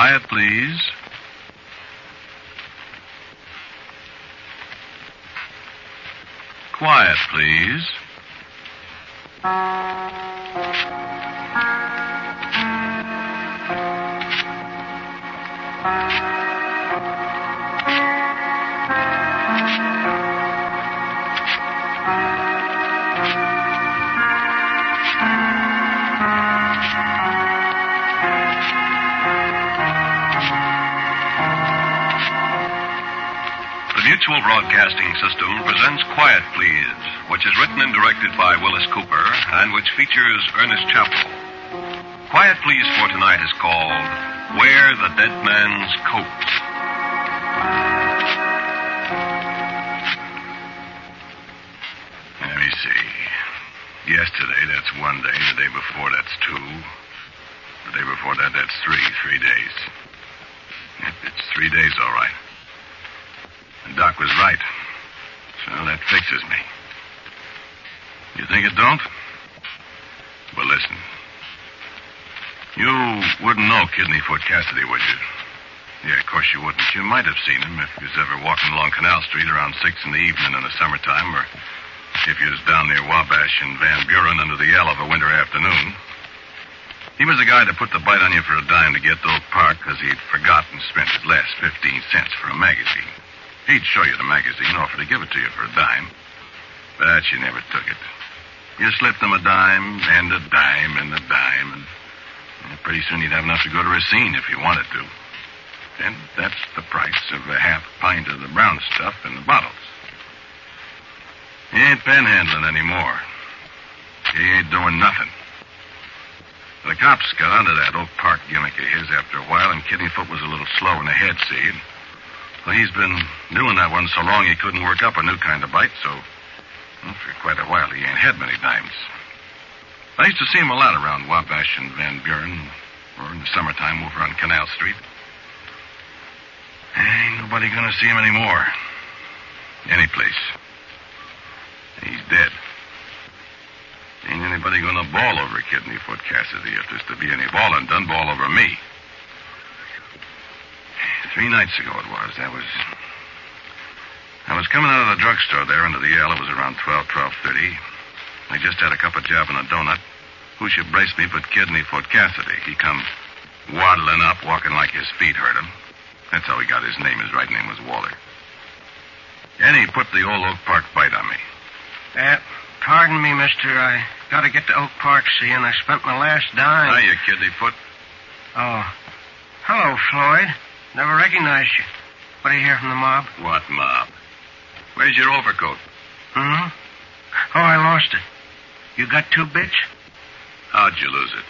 Quiet, please. Quiet, please. Mutual Broadcasting System presents Quiet Please, which is written and directed by Willis Cooper and which features Ernest Chappell. Quiet Please for tonight is called Wear the Dead Man's Coat. Let me see. Yesterday, that's 1 day. The day before, that's 2. The day before that, that's 3. 3 days. It's 3 days, all right. The doc was right. So that fixes me. You think it don't? Well, listen. You wouldn't know Kidneyfoot Cassidy, would you? Yeah, of course you wouldn't. You might have seen him if you was ever walking along Canal Street around 6 in the evening in the summertime, or if you was down near Wabash and Van Buren under the L of a winter afternoon. He was the guy that put the bite on you for a dime to get to Oak Park because he'd forgotten to spend his last 15 cents for a magazine. He'd show you the magazine, offer to give it to you for a dime. But you never took it. You slipped him a dime, and a dime, and a dime, and pretty soon you'd have enough to go to Racine if you wanted to. And that's the price of a half pint of the brown stuff in the bottles. He ain't panhandling anymore. He ain't doing nothing. The cops got onto that Oak Park gimmick of his after a while, and Kidneyfoot was a little slow in the head, see? Well, he's been doing that one so long he couldn't work up a new kind of bite, so for quite a while he ain't had many dimes. I used to see him a lot around Wabash and Van Buren, or in the summertime over on Canal Street. Ain't nobody gonna see him anymore. Any place. He's dead. Ain't anybody gonna bawl over Kidneyfoot Cassidy. If there's to be any bawling done, bawl over me. 3 nights ago it was. I was coming out of the drugstore there under the L. It was around 12:30. I just had a cup of jam and a donut. Who should brace me but Kidneyfoot Cassidy. He come waddling up, walking like his feet hurt him. That's how he got his name. His right name was Waller. And he put the old Oak Park bite on me. Pardon me, mister. I got to get to Oak Park, see, and I spent my last dime. Hiya, Kidneyfoot. Oh. Hello, Floyd. Never recognized you. What do you hear from the mob? What mob? Where's your overcoat? Oh, I lost it. You got 2 bits? How'd you lose it?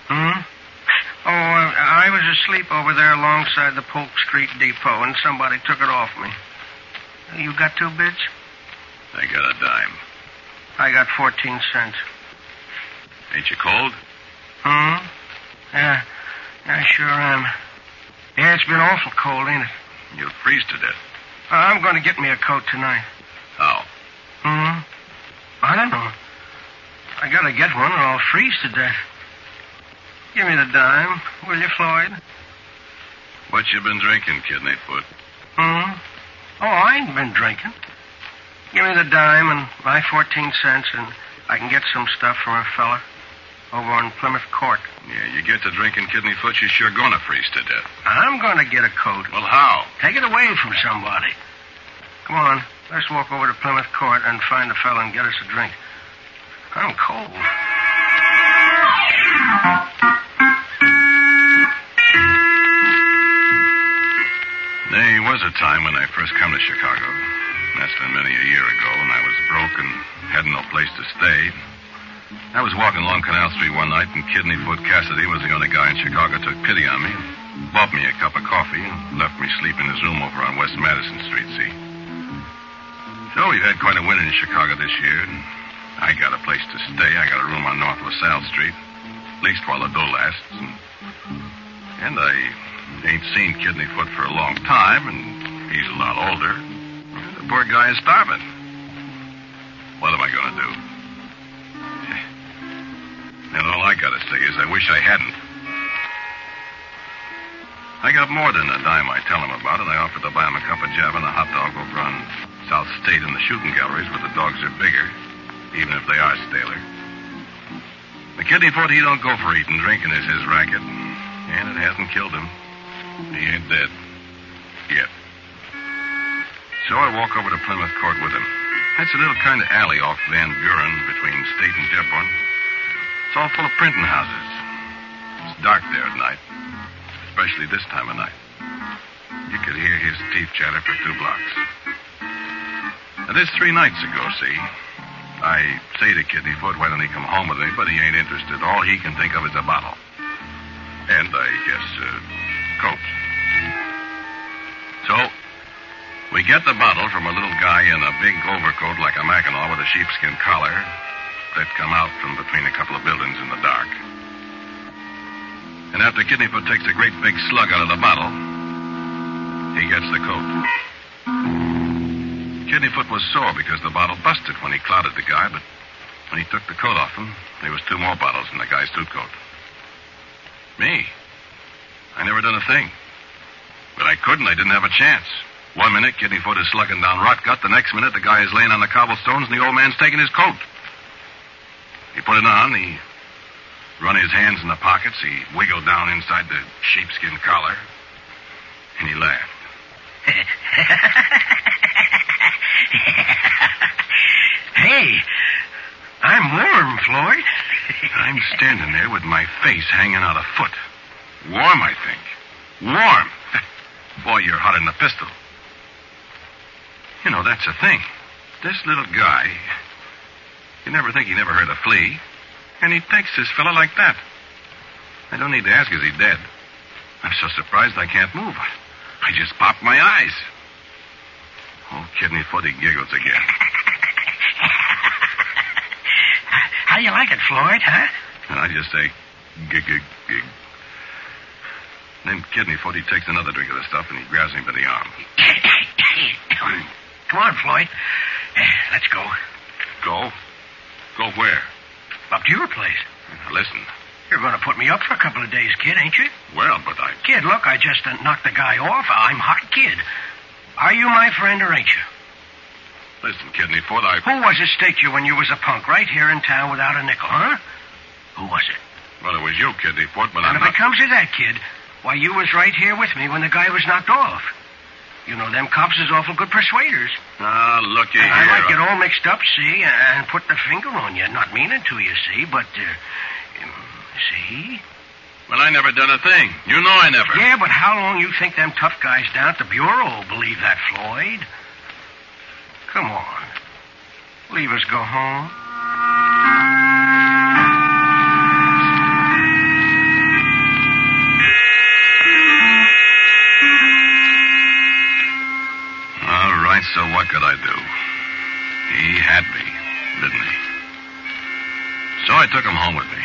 Oh, I was asleep over there alongside the Polk Street Depot, and somebody took it off me. You got 2 bits? I got a dime. I got 14 cents. Ain't you cold? Yeah, I sure am. Yeah, it's been awful cold, ain't it? You'll freeze to death. I'm going to get me a coat tonight. How? I don't know. I got to get one or I'll freeze to death. Give me the dime, will you, Floyd? What you been drinking, Kidneyfoot? Oh, I ain't been drinking. Give me the dime and my 14 cents, and I can get some stuff from a fella over on Plymouth Court. Yeah, you get to drinking, Kidneyfoot, you're sure gonna freeze to death. I'm gonna get a coat. Well, how? Take it away from somebody. Come on, let's walk over to Plymouth Court and find a fella and get us a drink. I'm cold. There was a time when I first come to Chicago. That's been many a year ago, and I was broke and had no place to stay. I was walking along Canal Street one night, and Kidneyfoot Cassidy was the only guy in Chicago who took pity on me and bought me a cup of coffee and left me sleep in his room over on West Madison Street, see? So we've had quite a winter in Chicago this year, and I got a place to stay. I got a room on North LaSalle Street, at least while the dough lasts. And I ain't seen Kidneyfoot for a long time, and he's a lot older. The poor guy is starving. What am I going to do? And all I got to say is I wish I hadn't. I got more than a dime I tell him about, and I offered to buy him a cup of java and a hot dog over on South State in the shooting galleries where the dogs are bigger, even if they are staler. The kidney foot, he don't go for eating. Drinking is his racket, and it hasn't killed him. He ain't dead. Yet. So I walk over to Plymouth Court with him. That's a little kind of alley off Van Buren between State and Dearborn. It's all full of printing houses. It's dark there at night, especially this time of night. You could hear his teeth chatter for 2 blocks. Now, this 3 nights ago, see? I say to Kidneyfoot, why don't he come home with me? But he ain't interested. All he can think of is a bottle. And, I guess, Coke. So, we get the bottle from a little guy in a big overcoat like a Mackinaw with a sheepskin collar that come out from between a couple of buildings in the dark. And after Kidneyfoot takes a great big slug out of the bottle, he gets the coat. Kidneyfoot was sore because the bottle busted when he clouted the guy, but when he took the coat off him, there was 2 more bottles in the guy's suit coat. Me? I never done a thing. But I couldn't. I didn't have a chance. 1 minute, Kidneyfoot is slugging down rot gut. The next minute, the guy is laying on the cobblestones, and the old man's taking his coat. He put it on. He run his hands in the pockets. He wiggled down inside the sheepskin collar, and he laughed. Hey, I'm warm, Floyd. I'm standing there with my face hanging out a foot. Warm, I think. Warm. Boy, you're hotter than a pistol. You know, that's the thing. This little guy, you never think he never heard a flea, and he takes this fella like that. I don't need to ask, is he dead? I'm so surprised I can't move. I just popped my eyes. Oh, Kidneyfoot, he giggles again. How you like it, Floyd, huh? And I just say, gig, gig, gig. Then Kidneyfoot, he takes another drink of the stuff, and he grabs me by the arm. Come on, Floyd. Let's go. Go? Go where? Up to your place. Now, listen. You're going to put me up for a couple of days, kid, ain't you? Well, but I... Kid, look, I just knocked the guy off. I'm hot, kid. Are you my friend or ain't you? Listen, Kidneyfoot, I... Who was it staked you when you was a punk right here in town without a nickel, huh? Who was it? Well, it was you, Kidneyfoot, but And I'm if it comes to that, kid, why, you was right here with me when the guy was knocked off. You know, them cops is awful good persuaders. Ah, looky here. I might get all mixed up, see, and put the finger on you. Not meaning to, you see, but, see? Well, I never done a thing. You know I never. Yeah, but how long you think them tough guys down at the Bureau will believe that, Floyd? Come on. Leave us go home. All right, so what could I do? He had me, didn't he? So I took him home with me.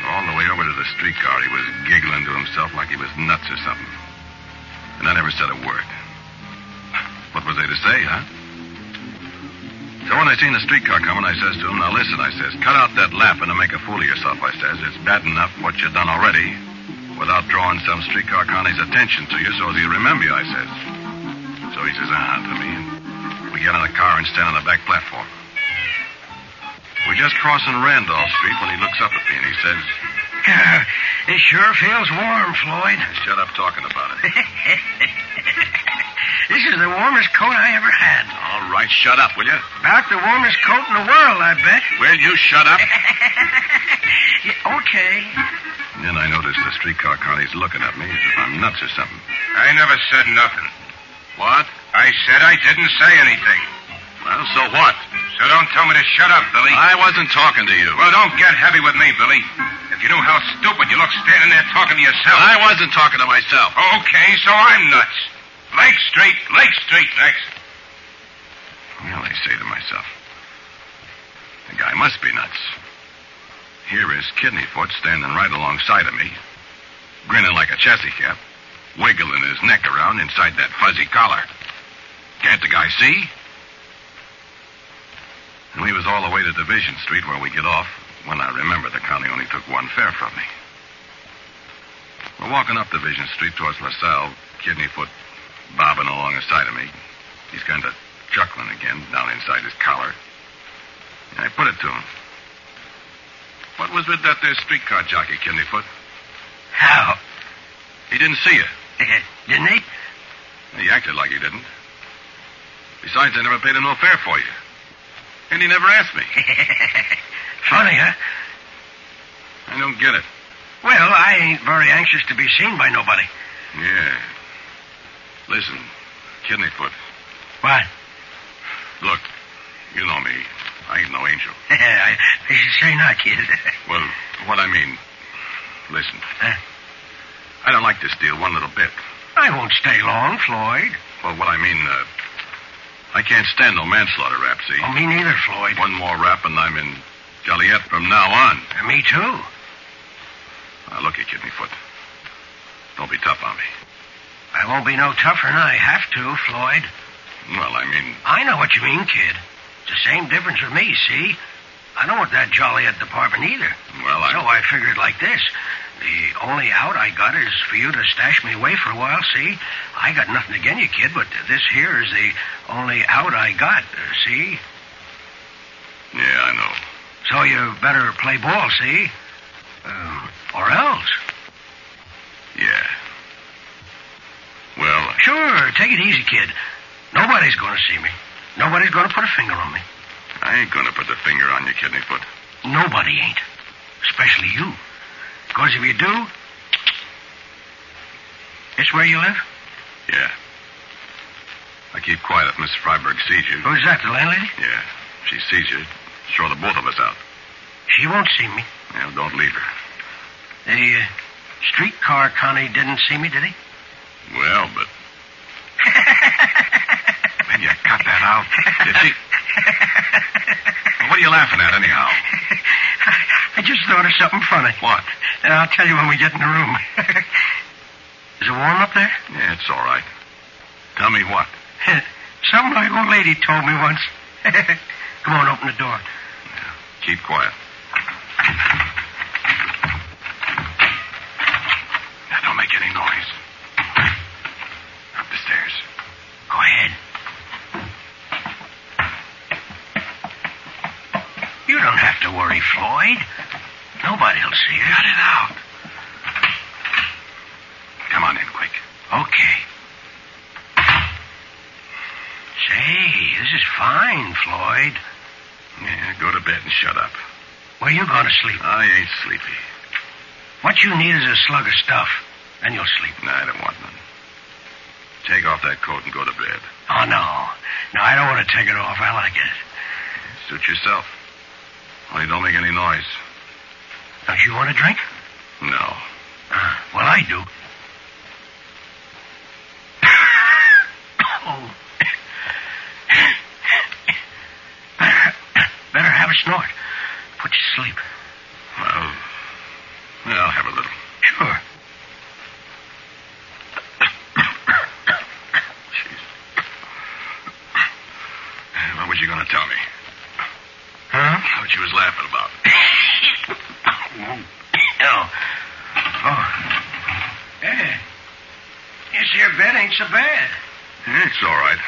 All the way over to the streetcar, he was giggling to himself like he was nuts or something. And I never said a word. What was I to say, huh? So when I seen the streetcar coming, I says to him, now listen, I says, cut out that laughing and make a fool of yourself, I says. It's bad enough what you done already without drawing some streetcar connie's attention to you so as he'll remember you, I says. So he says, to me, and we get in the car and stand on the back platform. We're just crossing Randolph Street when he looks up at me and he says, It sure feels warm, Floyd. Shut up talking about it. This is the warmest coat I ever had. All right, shut up, will you? About the warmest coat in the world, I bet. Will you shut up? Yeah, okay. And then I noticed the streetcar connie's looking at me as if I'm nuts or something. I never said nothing. What? I said I didn't say anything. Well, so what? So don't tell me to shut up, Billy. I wasn't talking to you. Well, don't get heavy with me, Billy. If you knew how stupid you look standing there talking to yourself. I wasn't talking to myself. Okay, so I'm nuts. Lake Street, next. Well, I say to myself, the guy must be nuts. Here is Kidneyfoot standing right alongside of me, grinning like a chassis cap, wiggling his neck around inside that fuzzy collar. Can't the guy see? And we was all the way to Division Street where we get off when I remember the connie only took 1 fare from me. We're walking up Division Street towards LaSalle, Kidney Foot bobbing along the side of me. He's kind of chuckling again down inside his collar. And I put it to him. What was with that there streetcar jockey, Kidney Foot? How? He didn't see you. Didn't he? He acted like he didn't. Besides, I never paid him no fare for you. And he never asked me. Funny, huh? I don't get it. Well, I ain't very anxious to be seen by nobody. Yeah. Listen, Kidney Foot. What? Look, you know me. I ain't no angel. I should say not, kid. Well, what I mean, listen. I don't like this deal one little bit. I won't stay long, Floyd. Well, what I mean, I can't stand no manslaughter rap, see? Oh, me neither, Floyd. One more rap and I'm in Joliet from now on. Me too. Now, look, you Kidney Foot. Don't be tough on me. I won't be no tougher than I have to, Floyd. Well, I mean... I know what you mean, kid. It's the same difference with me, see? I don't want that Joliet department either. Well, So I figured like this. The only out I got is for you to stash me away for a while, see? I got nothing against you, kid, but this here is the only out I got, see? Yeah, I know. So you better play ball, see? Or else. Yeah. Well... Sure, take it easy, kid. Nobody's going to see me. Nobody's going to put a finger on me. I ain't gonna put the finger on you, Kidney Foot. Nobody ain't. Especially you. Because if you do... This where you live? Yeah. I keep quiet if Miss Freiberg sees you. Who's that, the landlady? Yeah. If she sees you, throw the both of us out. She won't see me. Well, don't leave her. The streetcar Connie didn't see me, did he? Well, but... Maybe I cut that out. You see... What are you laughing at, anyhow? I just thought of something funny. What? And I'll tell you when we get in the room. Is it warm up there? Yeah, it's all right. Tell me what? Something my old lady told me once. Come on, open the door. Yeah, keep quiet. Now, don't make any noise. Up the stairs. Go ahead. You don't have to worry, Floyd. Nobody'll see you. Cut it out. Come on in, quick. Okay. Say, this is fine, Floyd. Yeah, go to bed and shut up. Where you going to sleep? I ain't sleepy. What you need is a slug of stuff. Then you'll sleep. No, I don't want none. Take off that coat and go to bed. Oh, no. No, I don't want to take it off. I like it. Suit yourself. Only don't make any noise. Don't you want a drink? No. Well, I do. Oh. Better have a snort. Put you to sleep. Well, I'll have a little. Sure. Jeez. What was you going to tell me? Huh? What you was laughing about? Oh. Yeah. This here bed ain't so bad. Yeah, it's all right.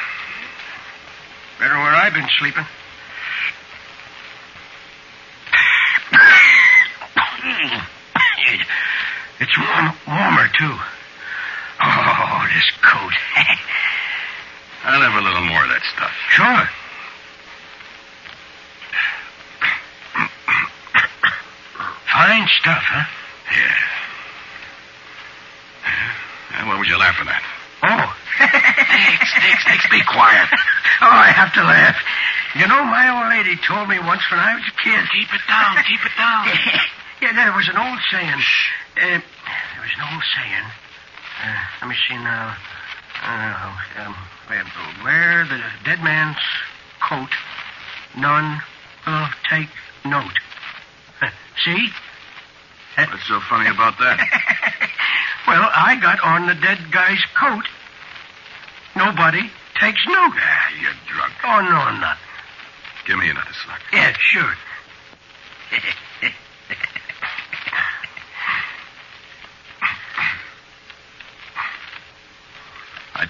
Better where I've been sleeping. It's warmer, too. Oh, this coat. I'll have a little more of that stuff. Sure. Fine stuff, huh? Yeah. What was you laughing at? Oh. Nix, be quiet. Oh, I have to laugh. You know, my old lady told me once when I was a kid. Keep it down. Yeah, there was an old saying. There was an old saying. Let me see now. Wear the dead man's coat, none will take note. See? What's so funny about that? Well, I got on the dead guy's coat. Nobody takes note. Ah, you're drunk. Oh, no, I'm not. Give me another slug. Yeah, sure.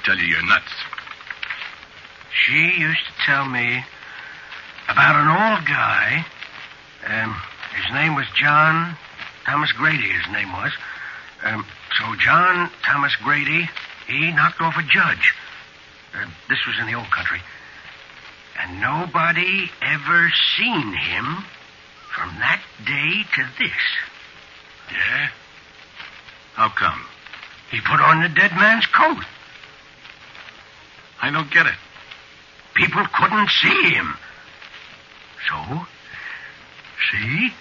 tell you you're nuts. She used to tell me about an old guy. His name was John Thomas Grady, his name was. So John Thomas Grady, he knocked off a judge. This was in the old country. And nobody ever seen him from that day to this. Yeah? How come? He put on the dead man's coat. I don't get it. People couldn't see him. So, see?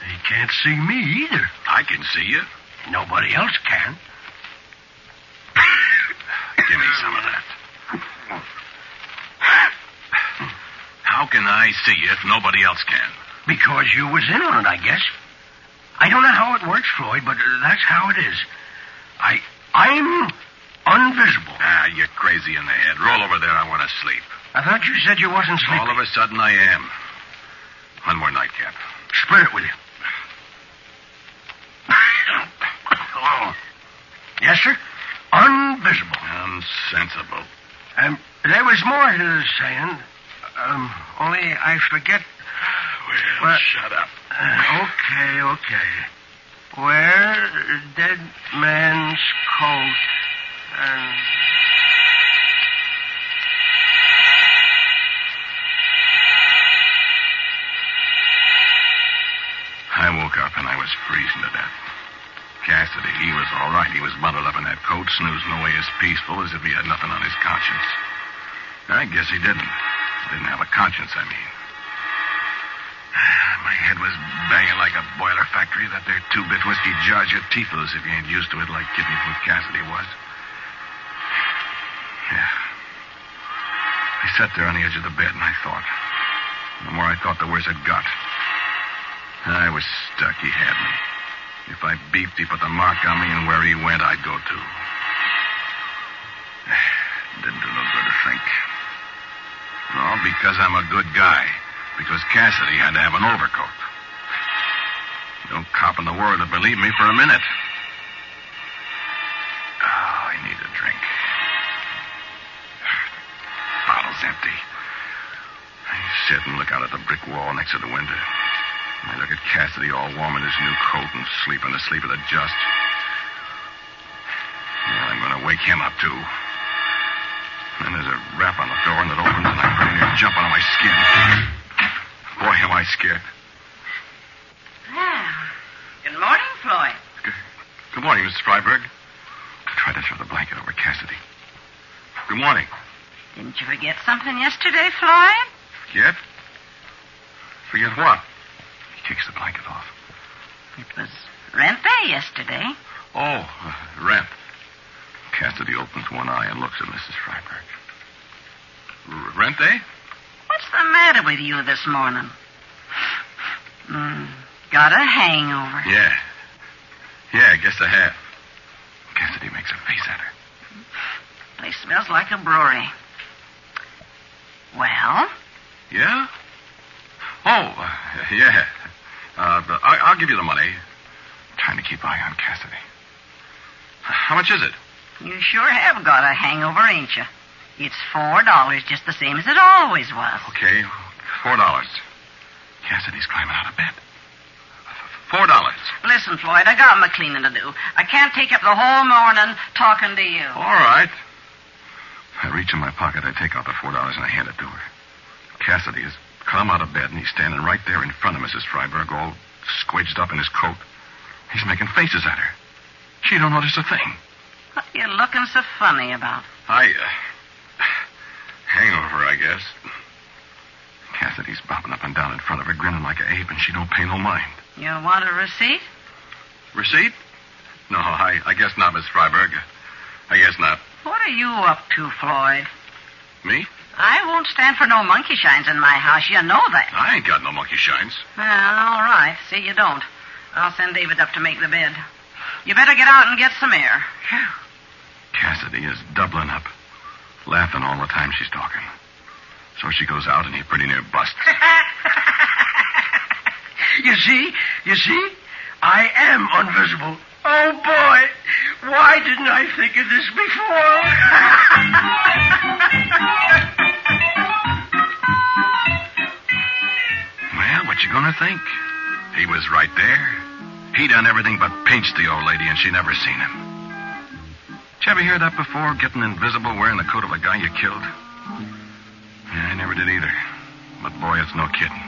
They can't see me either. I can see you. Nobody else can. Give me some of that. How can I see you if nobody else can? Because you was in on it, I guess. I don't know how it works, Floyd, but that's how it is. I'm invisible. You're crazy in the head. Roll over there. I want to sleep. I thought you said you wasn't sleeping. All of a sudden, I am. One more nightcap. Split it with you. Yes, sir? Invisible. Unsensible. There was more to the saying. Only I forget. Well, shut up. Okay. Where dead man's coat and... I woke up and I was freezing to death. Cassidy, he was all right. He was bundled up in that coat, snoozing away as peaceful as if he had nothing on his conscience. I guess he didn't. Didn't have a conscience, I mean. My head was banging like a boiler factory. That there two-bit whiskey jars your teeth loose if you ain't used to it like Kidneyfoot Cassidy was. Yeah. I sat there on the edge of the bed and I thought. The more I thought, the worse it got. I was stuck. He had me. If I beefed, he put the mark on me, and where he went, I'd go too. Didn't do no good to think. No, because I'm a good guy. Because Cassidy had to have an overcoat. No cop in the world would believe me for a minute. Oh, I need a drink. Bottle's empty. I sit and look out at the brick wall next to the window. I look at Cassidy all warm in his new coat and sleeping the sleep of the just. Yeah, I'm going to wake him up, too. Then there's a rap on the door, and it opens, and I'm pretty near jumping on my skin. Boy, am I scared. Well, good morning, Floyd. Good morning, Mrs. Freiberg. I tried to throw the blanket over Cassidy. Good morning. Didn't you forget something yesterday, Floyd? Forget? Forget what? He takes the blanket off. It was rent day yesterday. Oh, rent. Cassidy opens one eye and looks at Mrs. Freiberg. Rent day? What's the matter with you this morning? Got a hangover. Yeah, I guess I have. Cassidy makes a face at her. Place smells like a brewery. Well? Yeah? Oh, yeah. I'll give you the money. I'm trying to keep eye on Cassidy. How much is it? You sure have got a hangover, ain't you? It's $4, just the same as it always was. Okay, $4. Cassidy's climbing out of bed. $4. Listen, Floyd, I got my cleaning to do. I can't take up the whole morning talking to you. All right. I reach in my pocket, I take out the $4, and I hand it to her. Cassidy has come out of bed, and he's standing right there in front of Mrs. Freiberg, all squidged up in his coat. He's making faces at her. She don't notice a thing. What are you looking so funny about? Hangover, I guess. Cassidy's bopping up and down in front of her, grinning like an ape, and she don't pay no mind. You want a receipt? Receipt? No, I guess not, Miss Freiberg. I guess not. What are you up to, Floyd? Me? I won't stand for no monkey shines in my house. You know that. I ain't got no monkey shines. Well, all right. See, you don't. I'll send David up to make the bed. You better get out and get some air. Cassidy is doubling up, laughing all the time she's talking. So she goes out, and he pretty near busts. You see? I am invisible. Oh, boy. Why didn't I think of this before? Well, what you gonna think? He was right there. He done everything but pinch the old lady, and she never seen him. Did you ever hear that before, getting invisible wearing the coat of a guy you killed? Yeah, I never did either. But, boy, it's no kidding.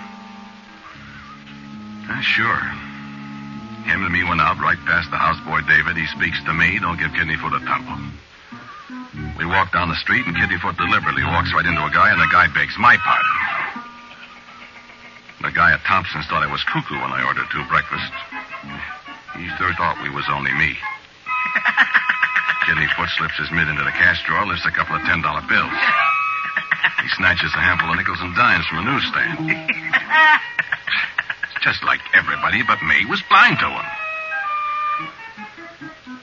Sure. Him and me went out right past the houseboy David. He speaks to me. Don't give Kidneyfoot a tumble. We walk down the street, and Kidneyfoot deliberately walks right into a guy, and the guy begs my pardon. The guy at Thompson's thought I was cuckoo when I ordered 2 breakfasts. He sure thought we was only me. Kidneyfoot slips his mid into the cash drawer, lifts a couple of $10 bills. He snatches a handful of nickels and dimes from a newsstand. It's just like everybody but me was blind to him.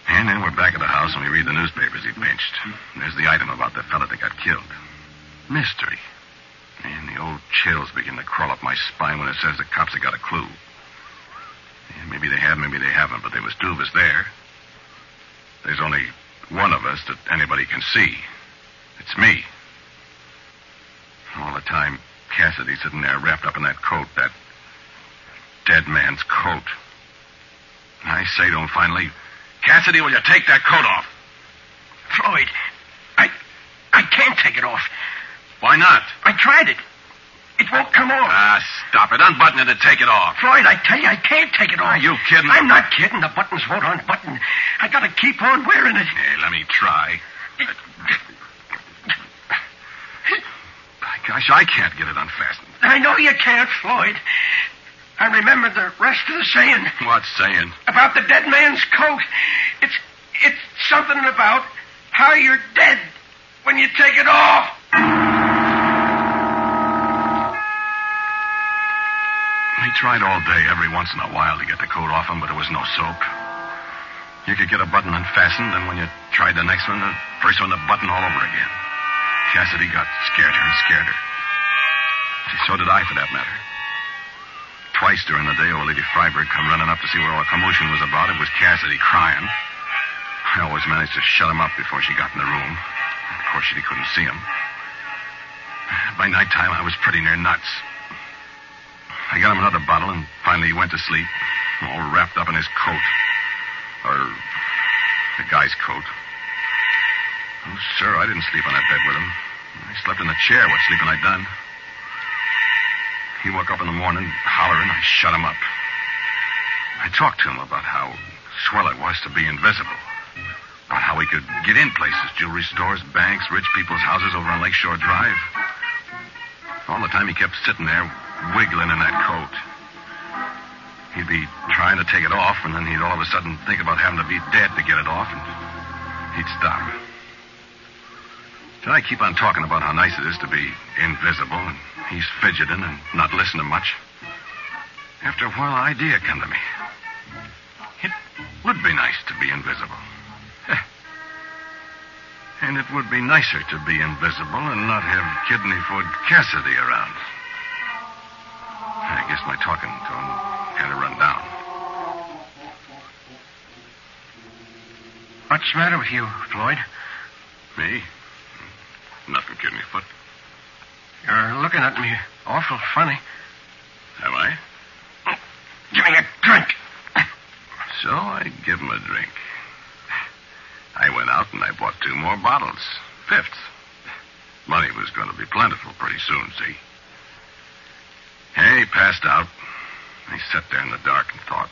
And then we're back at the house and we read the newspapers he pinched. There's the item about the fella that got killed. Mystery. And the old chills begin to crawl up my spine when it says the cops have got a clue. Yeah, maybe they have, maybe they haven't, but there was 2 of us there. There's only one of us that anybody can see. It's me. All the time, Cassidy's sitting there wrapped up in that coat, that dead man's coat. I say to him finally, Cassidy, will you take that coat off? Floyd, I can't take it off. Why not? I tried it. It won't come off. Ah, stop it. Unbutton it and take it off. Floyd, I tell you, I can't take it off. Are you kidding? I'm not kidding. The buttons won't unbutton. I gotta keep on wearing it. Hey, let me try. Gosh, I can't get it unfastened. I know you can't, Floyd. I remember the rest of the saying. What saying? About the dead man's coat. It's something about how you're dead when you take it off. We tried all day, every once in a while, to get the coat off him, but there was no soap. You could get a button unfastened, and when you tried the next one, the first one, the button all over again. Cassidy got scareder and scareder. So did I, for that matter. Twice during the day, old Lady Freiberg come running up to see what all the commotion was about. It was Cassidy crying. I always managed to shut him up before she got in the room. Of course, she couldn't see him. By nighttime, I was pretty near nuts. I got him another bottle, and finally he went to sleep, all wrapped up in his coat. Or the guy's coat. Oh, sir, I didn't sleep on that bed with him. I slept in the chair, what sleeping I'd done. He woke up in the morning, hollering. I shut him up. I talked to him about how swell it was to be invisible. About how he could get in places, jewelry stores, banks, rich people's houses over on Lakeshore Drive. All the time he kept sitting there, wiggling in that coat. He'd be trying to take it off, and then he'd all of a sudden think about having to be dead to get it off, and he'd stop. So I keep on talking about how nice it is to be invisible, and he's fidgeting and not listening much. After a while, an idea came to me. It would be nice to be invisible. And it would be nicer to be invisible and not have Kidneyfoot Cassidy around. I guess my talking to him had to run down. What's the matter with you, Floyd? Me? Nothing, Kidneyfoot. You're looking at me awful funny. Am I? Oh, give me a drink. So I give him a drink. I went out and I bought 2 more bottles. 5th. Money was going to be plentiful pretty soon, see? He passed out. I sat there in the dark and thought.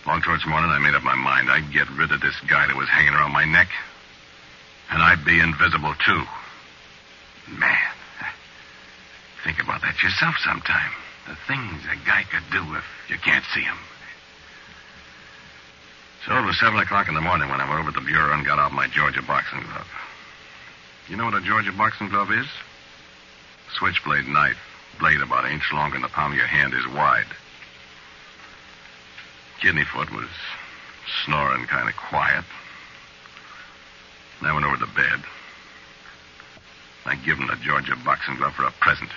Long towards morning, I made up my mind I'd get rid of this guy that was hanging around my neck. And I'd be invisible, too. Man, think about that yourself sometime. The things a guy could do if you can't see him. So it was 7 o'clock in the morning when I went over to the bureau and got out my Georgia boxing glove. You know what a Georgia boxing glove is? Switchblade knife. Blade about an inch longer than the palm of your hand is wide. Kidneyfoot was snoring kind of quiet. And I went over to bed. I give him the Georgia boxing glove for a present.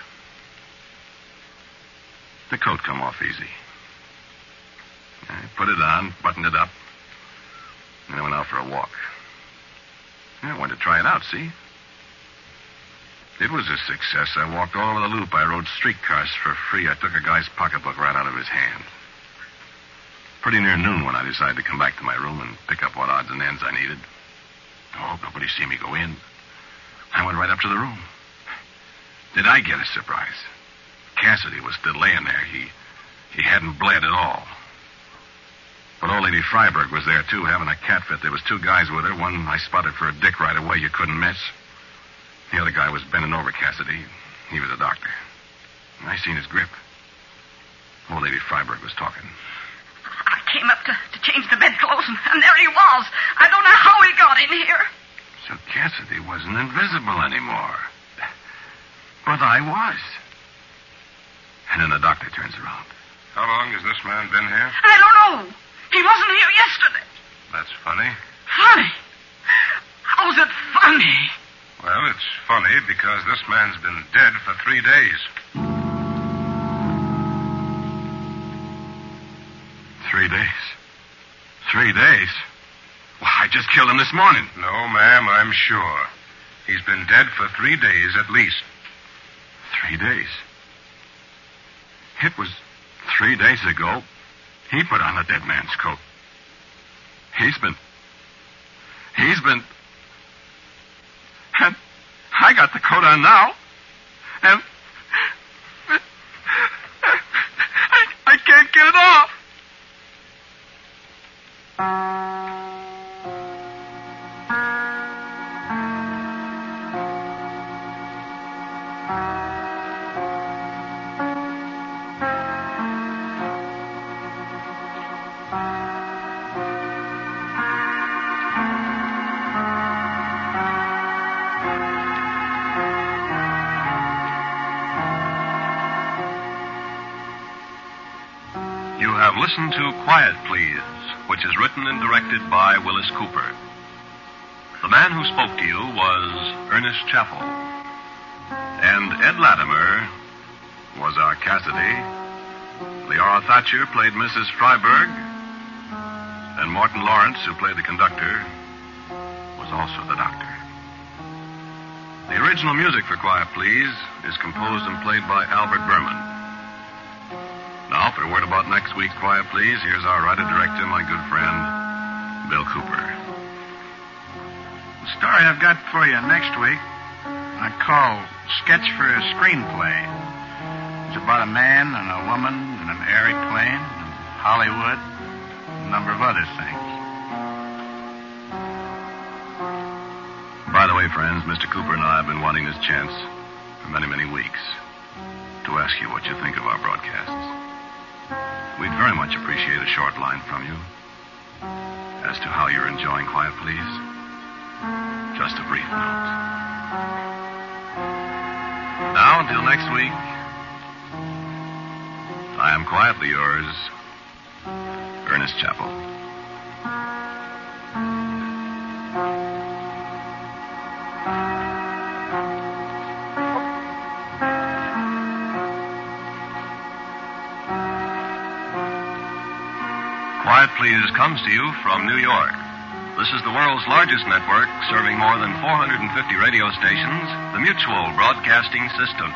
The coat come off easy. I put it on, buttoned it up. And I went out for a walk. I wanted to try it out, see? It was a success. I walked all over the loop. I rode streetcars for free. I took a guy's pocketbook right out of his hand. Pretty near noon when I decided to come back to my room and pick up what odds and ends I needed. Oh, nobody see me go in. I went right up to the room. Did I get a surprise? Cassidy was still laying there. He hadn't bled at all. But old Lady Freiberg was there, too, having a cat fit. There was 2 guys with her. One I spotted for a dick right away. You couldn't miss. The other guy was bending over Cassidy. He was a doctor. I seen his grip. Old Lady Freiberg was talking. I came up to change the bedclothes, and there he was. I don't know how he got in here. So Cassidy wasn't invisible anymore. But I was. And then the doctor turns around. How long has this man been here? I don't know. He wasn't here yesterday. That's funny. Funny? How's it funny? Well, it's funny because this man's been dead for 3 days. 3 days? 3 days? Well, I just killed him this morning. No, ma'am, I'm sure. He's been dead for 3 days at least. 3 days? It was 3 days ago. He put on a dead man's coat. He's been... And I got the coat on now. And... I can't get it off. Listen to Quiet Please, which is written and directed by Willis Cooper. The man who spoke to you was Ernest Chappell. And Ed Latimer was our Cassidy. Leora Thatcher played Mrs. Freiberg. And Morton Lawrence, who played the conductor, was also the doctor. The original music for Quiet Please is composed and played by Albert Berman. Now, for a word about next week's Quiet Please, here's our writer-director, my good friend, Bill Cooper. The story I've got for you next week I call Sketch for a Screenplay. It's about a man and a woman in an airplane in Hollywood, and a number of other things. By the way, friends, Mr. Cooper and I have been wanting this chance for many, many weeks to ask you what you think of our broadcasts. We'd very much appreciate a short line from you as to how you're enjoying Quiet Please. Just a brief note. Now, until next week, I am quietly yours, Ernest Chappell. Quiet Please comes to you from New York. This is the world's largest network, serving more than 450 radio stations, the Mutual Broadcasting System.